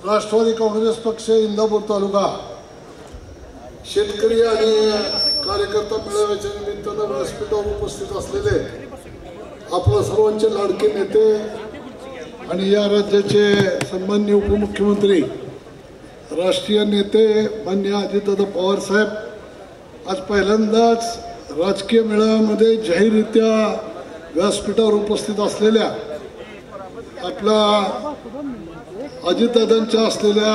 राष्ट्रवादी काँग्रेस पक्ष इंदापूर तालुका शेतकरी आणि कार्यकर्ता मेळाव्याच्या निमित्तानं व्यासपीठावर उपस्थित असलेले आपल्या सर्वांचे लाडके नेते आणि या राज्याचे सन्माननीय उपमुख्यमंत्री राष्ट्रीय नेते माननीय अजितदादा पवार साहेब आज पहिल्यांदाच राजकीय मेळाव्यामध्ये जाहीररित्या व्यासपीठावर उपस्थित असलेल्या आपल्या अजितदादांच्या असलेल्या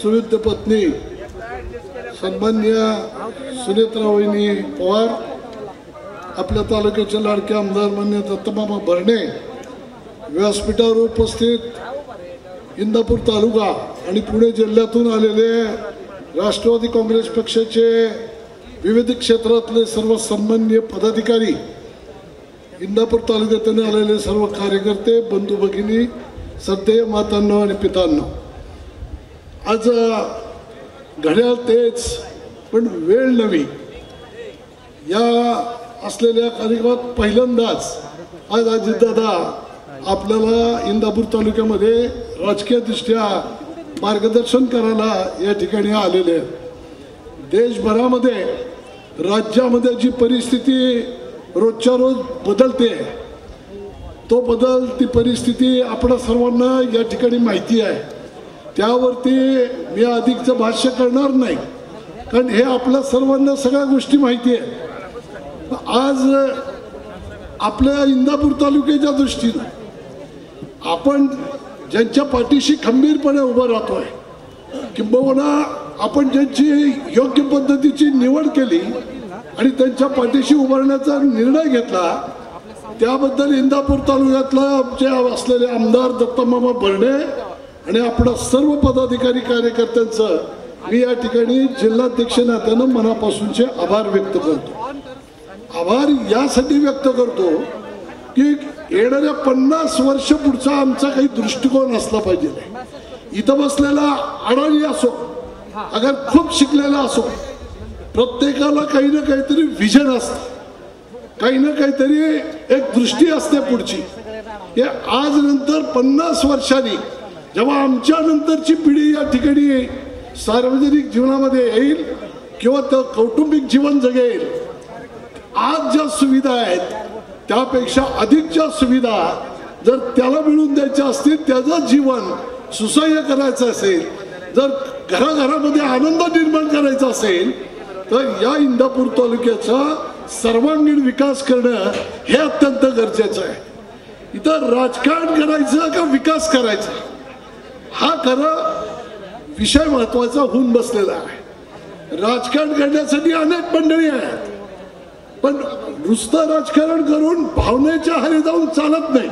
सुविद्य पत्नी सन्माननीय सुनेत्रावहिनी पवार, आपल्या तालुक्याचे लाडके आमदार माननीय दत्तमामा भरणे, व्यासपीठावर उपस्थित इंदापूर तालुका आणि पुणे जिल्ह्यातून आलेले राष्ट्रवादी काँग्रेस पक्षाचे विविध क्षेत्रातले सर्व सन्माननीय पदाधिकारी, इंदापूर तालुक्यातून आलेले सर्व कार्यकर्ते, बंधू भगिनी, श्रद्धेय मातांनो आणि पितांनो, आज घड्याळ तेच पण वेळ नवी या असलेल्या कार्यक्रमात पहिल्यांदाच आज अजितदादा आपल्याला इंदापूर तालुक्यामध्ये राजकीय दृष्ट्या मार्गदर्शन करायला या ठिकाणी आलेले आहेत। देशभरामध्ये राज्यामध्ये जी परिस्थिती रोजच्या रोज बदलते, तो बदल, ती परिस्थिती आपल्या सर्वांना या ठिकाणी माहिती आहे। त्यावरती मी अधिकचं भाष्य करणार नाही, कारण हे आपल्या सर्वांना सगळ्या गोष्टी माहिती आहे। आज आपल्या इंदापूर तालुक्याच्या दृष्टीनं आपण ज्यांच्या पाठीशी खंबीरपणे उभं राहतोय, किंबहुना आपण ज्यांची योग्य पद्धतीची निवड केली आणि त्यांच्या पाठीशी उभारण्याचा निर्णय घेतला, त्याबद्दल इंदापूर तालुक्यातला आमचे असलेले आमदार दत्तमामा भरणे आणि आपल्या सर्व पदाधिकारी कार्यकर्त्यांचं मी या ठिकाणी जिल्हाध्यक्ष नात्यानं मनापासूनचे आभार व्यक्त करतो। आभार यासाठी व्यक्त करतो की येणाऱ्या 50 वर्ष पुढचा आमचा काही दृष्टिकोन असला पाहिजे। इथं बसलेला अडाणी असो, अगर खूप शिकलेला असो, प्रत्येकाला काही ना काहीतरी विजन असतं, काही ना काहीतरी एक दृष्टी असते पुढची। हे आज नंतर 50 वर्षांनी जेव्हा आमच्या नंतरची पिढी या ठिकाणी सार्वजनिक जीवनामध्ये येईल किंवा कौटुंबिक जीवन जगेल, आज ज्या सुविधा आहेत त्यापेक्षा अधिकच्या सुविधा जर त्याला मिळवून द्यायच्या असतील, त्याचं जीवन सुसह्य करायचं असेल, जर घराघरामध्ये आनंद निर्माण करायचा असेल, तर या इंदापूर तालुक्याचा सर्वांगीण विकास करणं हे अत्यंत गरजेचं आहे। इथं राजकारण करायचं का विकास करायचा हा खरं विषय महत्वाचा होऊन बसलेला आहे। राजकारण करण्यासाठी अनेक मंडळी आहेत, पण नुसतं राजकारण करून भावनेच्या आहारी जाऊन चालत नाही।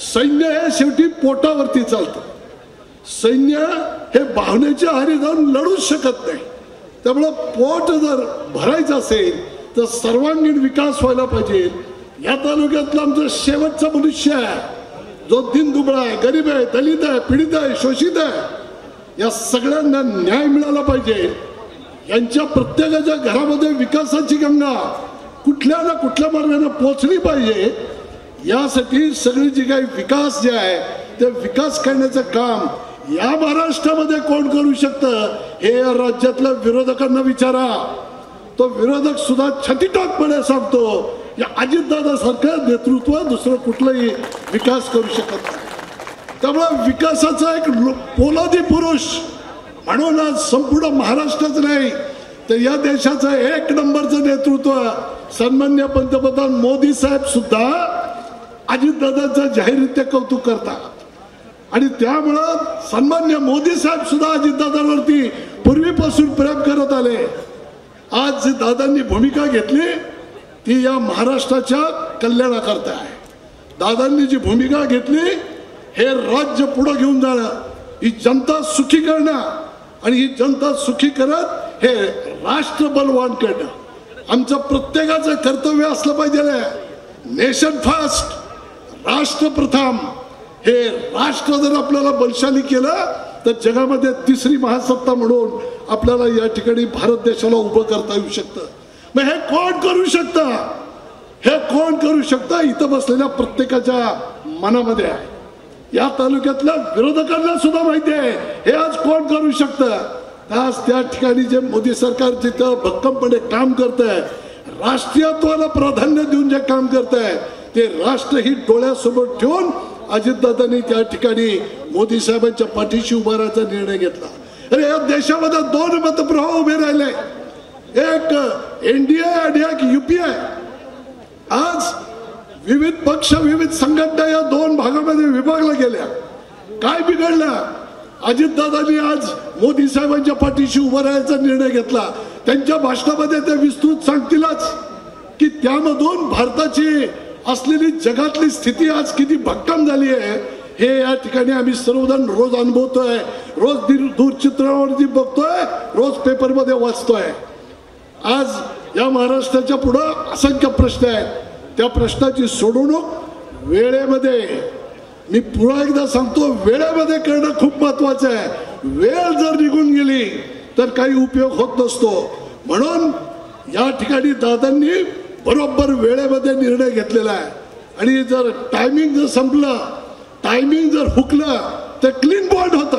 सैन्य हे शेवटी पोटावरती चालतं, सैन्य हे भावनेच्या आहारी जाऊन लढूच शकत नाही। त्यामुळं पोट जर भरायचं असेल तर सर्वांगीण विकास व्हायला पाहिजे। या तालुक्यातला आमचा शेवटचा मनुष्य आहे, जो दिनदुबळा आहे, गरीब आहे, दलित आहे, पीडित आहे, शोषित आहे, या सगळ्यांना न्याय मिळाला पाहिजे। यांच्या प्रत्येकाच्या घरामध्ये विकासाची गंगा कुठल्या ना कुठल्या मार्गाने पोहोचली पाहिजे। यासाठी सगळी जी काही विकास जे आहे ते विकास करण्याचं काम या महाराष्ट्रामध्ये कोण करू शकतं हे या राज्यातल्या विरोधकांना विचारा। तो विरोधक सुद्धा छतीटाकपणे सांगतो या अजितदादा सारखं नेतृत्व दुसरं कुठलंही विकास करू शकत नाही। त्यामुळे विकासाचा एक पोलादी पुरुष म्हणून आज संपूर्ण महाराष्ट्राच नाही तर या देशाचं 1 नंबरचं नेतृत्व सन्माननीय पंतप्रधान मोदी साहेब सुद्धा अजितदादांचं जाहीररित्या कौतुक करतात। आणि त्यामुळं सन्माननीय मोदी साहेब सुद्धा अजितदादांवरती पूर्वीपासून प्रेम करत आले। आज जी दादांनी भूमिका घेतली ती या महाराष्ट्राच्या कल्याणाकरता आहे। दादांनी जी भूमिका घेतली हे राज्य पुढे घेऊन जाणं, ही जनता सुखी करणं आणि ही जनता सुखी करत हे राष्ट्र बलवान करणं आमचं प्रत्येकाचं कर्तव्य असलं पाहिजे। नेशन फर्स्ट, राष्ट्र प्रथम, हे राष्ट्र जर आपल्याला बलशाली केलं तर जगामध्ये तिसरी महासत्ता म्हणून आपल्याला या ठिकाणी भारत देशाला उभं करता येऊ शकतं। मग हे कोण करू शकतं? हे कोण करू शकतं? इथं बसलेल्या प्रत्येकाच्या मनामध्ये आहे। या तालुक्यातल्या विरोधकांना सुद्धा माहिती आहे हे आज कोण करू शकतं। आज त्या ठिकाणी जे मोदी सरकार जिथं भक्कमपणे काम करत आहे, राष्ट्रीयत्वाला प्राधान्य देऊन जे काम करत आहे, ते राष्ट्रहित डोळ्यासमोर ठेवून अजितदादांनी त्या ठिकाणी मोदी साहेबांच्या पाठीशी उभा राहायचा निर्णय घेतला। अरे या देशामध्ये दोन मतप्रवाह उभे राहिले, एक एनडीए आणि एक यूपीए। आज विविध पक्ष विविध संघटना या दोन भागामध्ये विभागल्या गेल्या। काय बिघडलं? अजितदादांनी आज मोदी साहेबांच्या पाठीशी उभा राहायचा निर्णय घेतला। त्यांच्या भाषणामध्ये ते विस्तृत सांगतीलच की त्यामधून भारताची असलेली जगातली स्थिती आज किती भक्कम झाली आहे हे या ठिकाणी आम्ही सर्वजण रोज अनुभवतोय, रोज दूरचित्रवाणीवरती बघतोय, रोज पेपरमध्ये वाचतोय। आज या महाराष्ट्राच्या पुढे असंख्य प्रश्न आहेत, त्या प्रश्नाची सोडवणूक वेळेमध्ये, मी पुन्हा एकदा सांगतो, वेळेमध्ये करणं खूप महत्वाचं आहे। वेळ जर निघून गेली तर काही उपयोग होत नसतो। म्हणून या ठिकाणी दादांनी बरोबर वेळेमध्ये निर्णय घेतलेला आहे आणि जर टायमिंग जर संपलं, टायमिंग जर हुकलं तर क्लीन बॉल्ड होतं।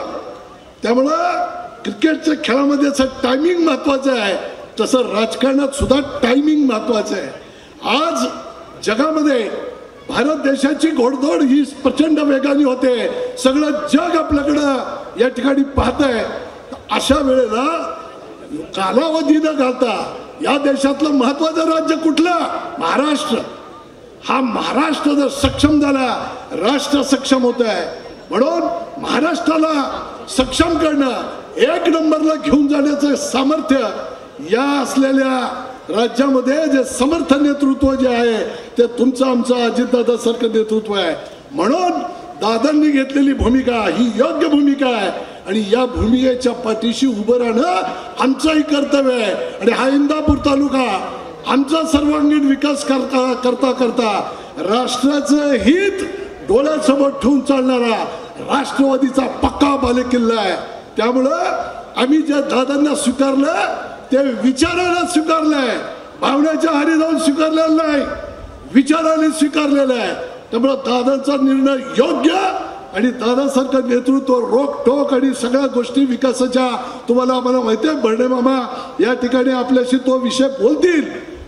त्यामुळं क्रिकेटच्या खेळामध्ये जसं टायमिंग महत्वाचं आहे तसं राजकारणात सुद्धा टायमिंग महत्वाचं आहे। आज जगामध्ये भारत देशाची घोडदौड ही प्रचंड वेगाने होते, सगळं जग आपल्याकडं या ठिकाणी पाहतंय। अशा वेळेला कालावधी न घालता या देशातलं महत्वाचं राज्य कुठलं? महाराष्ट्र। हा महाराष्ट्र जर सक्षम झाला, राष्ट्र सक्षम होत आहे। म्हणून महाराष्ट्राला सक्षम करणं, एक नंबरला घेऊन जाण्याचं सामर्थ्य या असलेल्या राज्यामध्ये जे समर्थ नेतृत्व जे आहे ते तुमचं आमचं अजितदादा सारखं नेतृत्व आहे। म्हणून दादांनी घेतलेली भूमिका ही योग्य भूमिका आहे आणि या भूमिकेच्या पाठीशी उभं राहणं आमचंही कर्तव्य आहे। आणि हा इंदापूर तालुका आमचा सर्वांगीण विकास करता करता राष्ट्राचं हित डोळ्यासमोर ठेवून चालणारा राष्ट्रवादीचा पक्का बालेकिल्ला आहे। त्यामुळं आम्ही ज्या दादांना स्वीकारलं ते विचारानं स्वीकारलंय, भावनेच्या आहारी जाऊन स्वीकारलेलं नाही, विचाराने स्वीकारलेलं आहे। त्यामुळे दादांचा निर्णय योग्य आणि दादासारखं नेतृत्व रोखोक आणि सगळ्या गोष्टी विकासाच्या, तुम्हाला आम्हाला माहिती आहे बर्डे मामा या ठिकाणी आपल्याशी तो विषय बोलतील,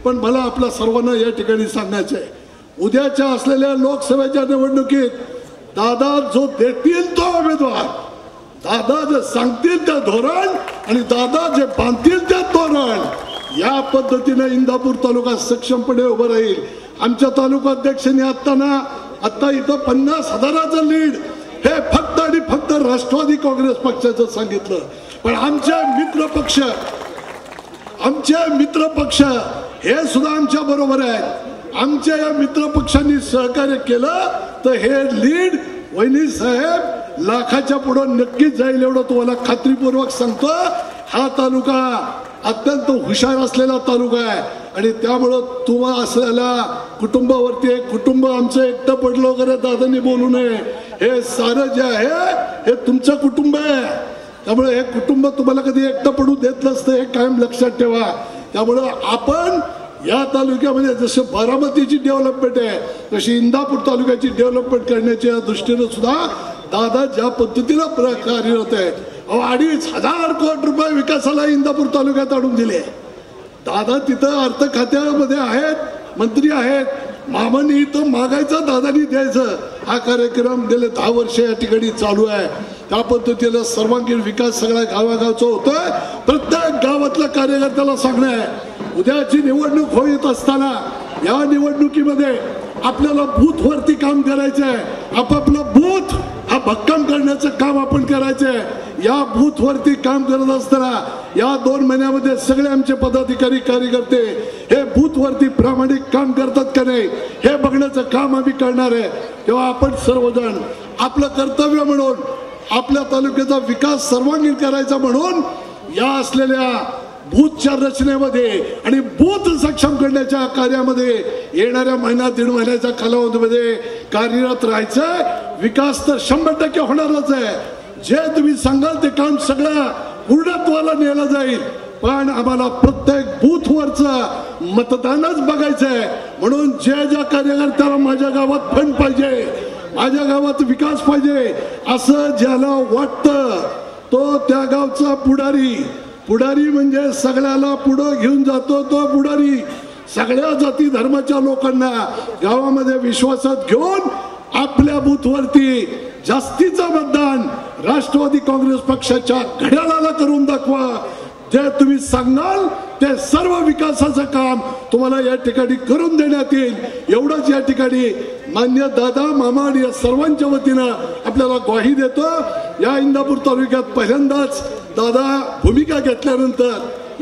पण मला आपल्या सर्वांना या ठिकाणी सांगायचं आहे, उद्याच्या असलेल्या लोकसभेच्या निवडणुकीत दादा जो देतील तो उमेदवार, दादा जे सांगतील ते धोरण आणि दादा जे बांधतील ते तोरण, या पद्धतीने इंदापूर तालुका सक्षमपणे उभं राहील। आमच्या तालुका अध्यक्षांनी आता इथं 50,000चं लीड हे फक्त आणि फक्त राष्ट्रवादी काँग्रेस पक्षाचं सांगितलं, पण आमचे मित्र पक्ष हे सुद्धा आमच्या बरोबर आहेत। आमच्या या मित्र पक्षांनी सहकार्य केलं तर हे लीड वहिनी साहेब लाखाच्या पुढे नक्कीच जाईल, एवढं तुम्हाला खात्रीपूर्वक सांगतो। हा तालुका अत्यंत हुशार असलेला तालुका आहे आणि त्यामुळं तुम्हा असलेल्या कुटुंबावरती एक कुटुंब आमचं एकटं पडलं वगैरे दादांनी बोलू नये, हे सारं जे आहे हे तुमचं कुटुंब आहे। त्यामुळे हे कुटुंब तुम्हाला कधी एकटं पडू देत नसतं, हे कायम लक्षात ठेवा। त्यामुळं आपण या तालुक्यामध्ये जसं बारामतीची डेव्हलपमेंट आहे तशी इंदापूर तालुक्याची डेव्हलपमेंट करण्याच्या दृष्टीने सुद्धा दादा ज्या पद्धतीनं कार्यरत आहे, 2,500 कोटी रुपये विकासाला इंदापूर तालुक्यात आणून दिले। दादा तिथं अर्थ खात्यामध्ये आहेत, मंत्री आहेत, मामांनी इथं मागायचं, दादानी द्यायचं, हा कार्यक्रम गेले 10 वर्ष या ठिकाणी चालू आहे। त्या पद्धतीनं सर्वांगीण विकास सगळ्या गावागावचा होतोय। प्रत्येक गावातल्या कार्यकर्त्याला सांगणं आहे, उद्याची निवडणूक होत असताना या निवडणुकीमध्ये आपल्याला बूथ वरती काम करायचं आहे। आपापलं बूथ हा भक्कम करण्याचं काम आपण करायचं आहे। या बूथ वरती काम करत असताना या 2 महिन्यामध्ये सगळे आमचे पदाधिकारी कार्यकर्ते हे बूथ वरती प्रामाणिक काम करतात का नाही हे बघण्याचं काम आम्ही करणार आहे। तेव्हा आपण सर्वजण आपलं कर्तव्य म्हणून आपल्या तालुक्याचा विकास सर्वांगीण करायचा म्हणून या असलेल्या बूथच्या रचनेमध्ये आणि बूथ सक्षम करण्याच्या कार्यामध्ये येणाऱ्या महिना 1.5 महिन्याच्या कालावधीमध्ये कार्यरत राहायचं। विकास तर 100% होणारच आहे। जे तुम्ही सांगाल ते काम सगळं पूर्णत्वाला नेलं जाईल, पण आम्हाला प्रत्येक बूथवरचं मतदानच बघायचं आहे। म्हणून ज्या कार्यकर्त्याला माझ्या गावात फंड पाहिजे, माझ्या गावात विकास पाहिजे असं ज्याला वाटतं तो त्या गावचा पुढारी. पुढारी म्हणजे सगळ्याला पुढं घेऊन जातो तो पुढारी. सगळ्या जाती धर्माच्या लोकांना गावामध्ये विश्वासात घेऊन आपल्या बूथवरती जास्तीचं मतदान राष्ट्रवादी काँग्रेस पक्षाच्या घड्याळाला करून दाखवा. जे तुम्ही सांगाल ते सर्व विकासाचं काम तुम्हाला या ठिकाणी करून देण्यात येईल. एवढंच या ठिकाणी मान्य दादा मामा आणि या सर्वांच्या वतीनं आपल्याला ग्वाही देतो. या इंदापूर तालुक्यात पहिल्यांदाच दादा भूमिका घेतल्यानंतर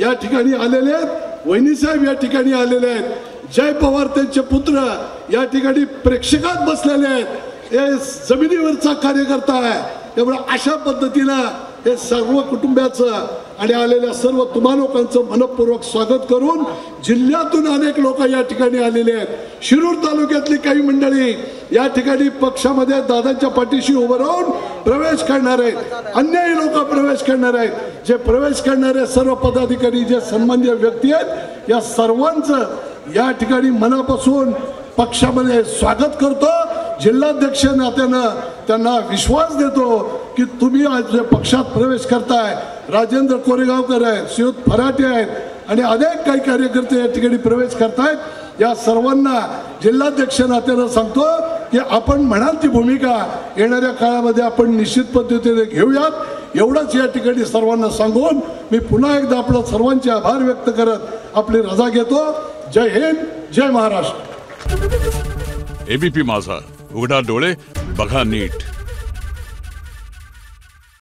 या ठिकाणी आलेले आहेत. वहिनीसाहेब या ठिकाणी आलेले आहेत. जय पवार त्यांचे पुत्र या ठिकाणी प्रेक्षकात बसलेले आहेत. हे जमिनीवरचा कार्यकर्ता आहे. त्यामुळे अशा पद्धतीनं हे सर्व कुटुंबाचं आणि आलेल्या सर्व तुम्हा लोकांचं मनपूर्वक स्वागत करून जिल्ह्यातून अनेक लोक या ठिकाणी आलेले आहेत. शिरूर तालुक्यातली काही मंडळी या ठिकाणी पक्षामध्ये दादांच्या पाठीशी उभं राहून प्रवेश करणार आहेत. अन्यही लोक प्रवेश करणार आहेत. जे प्रवेश करणारे सर्व पदाधिकारी जे सन्माननीय व्यक्ती आहेत या सर्वांचं या ठिकाणी मनापासून पक्षामध्ये स्वागत करतो. जिल्हाध्यक्ष नात्यानं त्यांना विश्वास देतो की तुम्ही आज जे पक्षात प्रवेश करताय, राजेंद्र कोरेगावकर आहेत, सियोत फराटे आहेत आणि अनेक काही कार्यकर्ते या ठिकाणी प्रवेश करतायत. या सर्वांना जिल्हाध्यक्ष नात्यानं सांगतो की आपण म्हणाल ती भूमिका येणाऱ्या काळामध्ये आपण निश्चित पद्धतीने घेऊयात. एवढंच या ठिकाणी सर्वांना सांगून मी पुन्हा एकदा आपलं सर्वांचे आभार व्यक्त करत आपली रजा घेतो. जय हिंद, जय महाराष्ट्र. एबीपी माझा, उघडा डोळे बघा नीट.